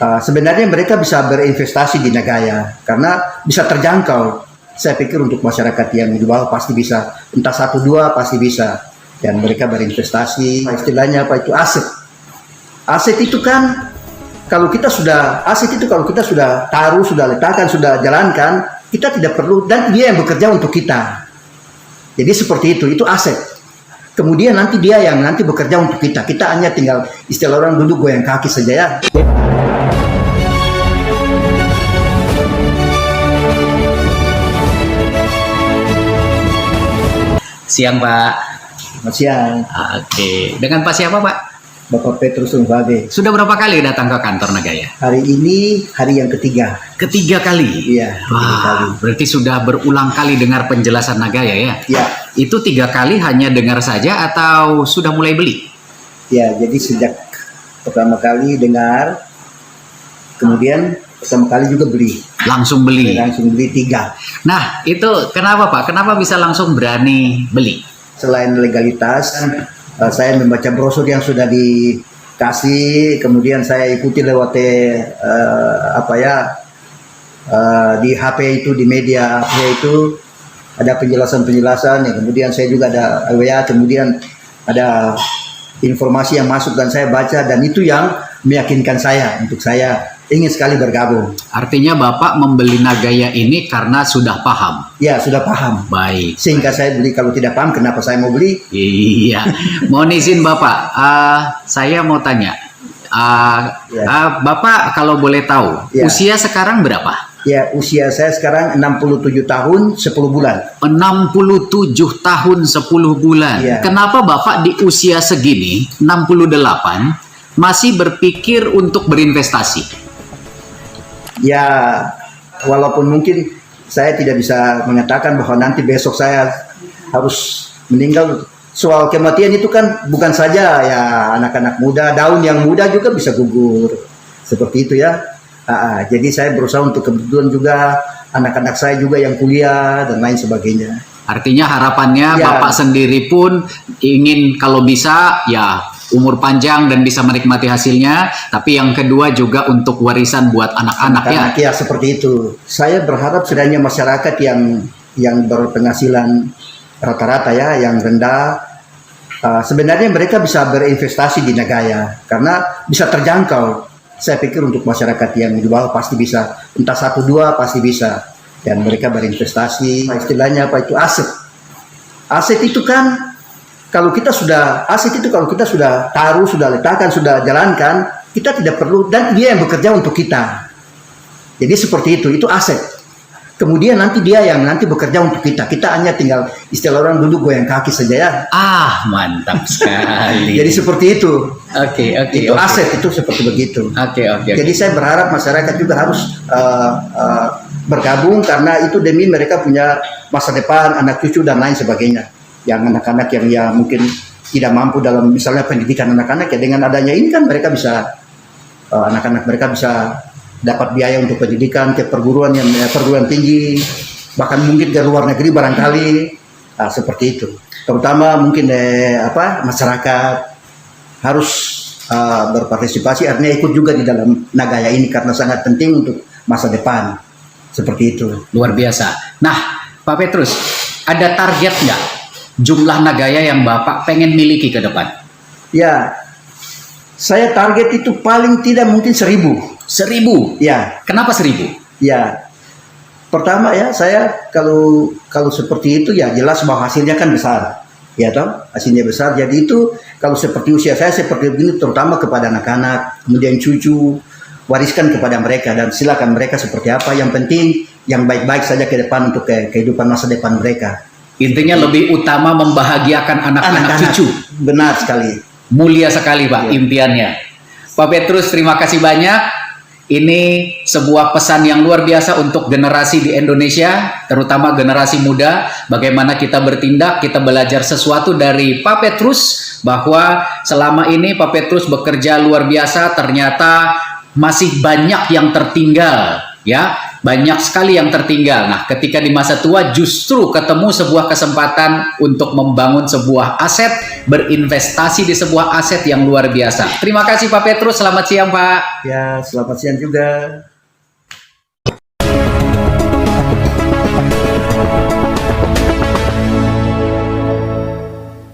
Sebenarnya mereka bisa berinvestasi di Nagaya karena bisa terjangkau. Saya pikir untuk masyarakat yang di bawah pasti bisa, entah satu dua pasti bisa. Dan mereka berinvestasi, istilahnya apa itu aset. Aset itu kan kalau kita sudah taruh, sudah letakkan, sudah jalankan, kita tidak perlu dan dia yang bekerja untuk kita. Jadi seperti itu aset. Kemudian nanti dia yang nanti bekerja untuk kita. Kita hanya tinggal istilah orang duduk goyang kaki saja ya. Siang Pak. Selamat siang. Oke, dengan Pak siapa Pak? Bapak Petrus Lumbabe. Sudah berapa kali datang ke kantor Nagaya? Hari ini hari yang ketiga. Ketiga kali? Iya, ketiga kali. Berarti sudah berulang kali dengar penjelasan Nagaya ya? Iya. Itu 3 kali hanya dengar saja atau sudah mulai beli? Ya, jadi sejak pertama kali dengar, kemudian pertama kali juga beli. Langsung beli? Langsung beli 3. Nah, itu kenapa Pak? Kenapa bisa langsung berani beli? Selain legalitas, saya membaca brosur yang sudah dikasih, kemudian saya ikuti lewat di HP itu, di media HP itu ada penjelasan-penjelasan, ya, kemudian saya juga ada WA, kemudian ada informasi yang masuk dan saya baca, dan itu yang meyakinkan saya untuk saya ingin sekali bergabung. Artinya Bapak membeli Nagaya ini karena sudah paham? Ya, sudah paham. Baik. Sehingga saya beli. Kalau tidak paham, kenapa saya mau beli? Iya. Mohon izin Bapak, saya mau tanya. Bapak kalau boleh tahu, Ya. usia sekarang berapa? Ya, usia saya sekarang 67 tahun 10 bulan. 67 tahun 10 bulan. Ya. Kenapa Bapak di usia segini, 68, masih berpikir untuk berinvestasi? Ya, walaupun mungkin saya tidak bisa mengatakan bahwa nanti besok saya harus meninggal. Soal kematian itu kan bukan saja ya anak-anak muda, daun yang muda juga bisa gugur. Seperti itu ya. Jadi saya berusaha untuk kebetulan juga anak-anak saya juga yang kuliah dan lain sebagainya. Artinya harapannya Ya. Bapak sendiri pun ingin kalau bisa ya umur panjang dan bisa menikmati hasilnya, tapi yang kedua juga untuk warisan buat anak-anak ya. Ya, seperti itu. Saya berharap setidaknya masyarakat yang berpenghasilan rata-rata ya, yang rendah, sebenarnya mereka bisa berinvestasi di Nagaya karena bisa terjangkau. Saya pikir untuk masyarakat yang di bawah pasti bisa, entah satu dua pasti bisa, dan mereka berinvestasi. Istilahnya apa itu aset. Aset itu kan kalau kita sudah taruh, sudah letakkan, sudah jalankan, kita tidak perlu dan dia yang bekerja untuk kita. Jadi seperti itu aset. Kemudian nanti dia yang nanti bekerja untuk kita. Kita hanya tinggal istilah orang duduk goyang kaki saja ya. Mantap sekali. Jadi seperti itu. Oke. Itu aset itu seperti begitu. Oke. Jadi saya berharap masyarakat juga harus bergabung karena itu demi mereka punya masa depan, anak cucu dan lain sebagainya. Yang anak-anak yang mungkin tidak mampu dalam misalnya pendidikan anak-anak, ya dengan adanya ini kan mereka bisa anak-anak mereka bisa dapat biaya untuk pendidikan ke perguruan tinggi, bahkan mungkin ke luar negeri barangkali, seperti itu. Terutama mungkin masyarakat harus berpartisipasi, artinya ikut juga di dalam Nagaya ini karena sangat penting untuk masa depan. Seperti itu. Luar biasa. Nah, Pak Petrus, ada target nggak jumlah Nagaya yang Bapak pengen miliki ke depan? Ya, saya target itu paling tidak mungkin 1.000. 1.000? Ya. Kenapa 1.000? Ya, pertama ya saya kalau seperti itu ya jelas bahwa hasilnya kan besar, ya toh, hasilnya besar. Jadi itu kalau seperti usia saya seperti ini, terutama kepada anak-anak, kemudian cucu, wariskan kepada mereka dan silakan mereka seperti apa. Yang penting yang baik-baik saja ke depan untuk kehidupan masa depan mereka. Intinya lebih utama membahagiakan anak-anak cucu. Benar sekali. Mulia sekali Pak impiannya. Pak Petrus, terima kasih banyak. Ini sebuah pesan yang luar biasa untuk generasi di Indonesia, terutama generasi muda. Bagaimana kita bertindak, kita belajar sesuatu dari Pak Petrus, bahwa selama ini Pak Petrus bekerja luar biasa, ternyata masih banyak yang tertinggal ya banyak sekali yang tertinggal. Nah, ketika di masa tua justru ketemu sebuah kesempatan untuk membangun sebuah aset, berinvestasi di sebuah aset yang luar biasa. Terima kasih Pak Petrus, selamat siang Pak. Ya, selamat siang juga.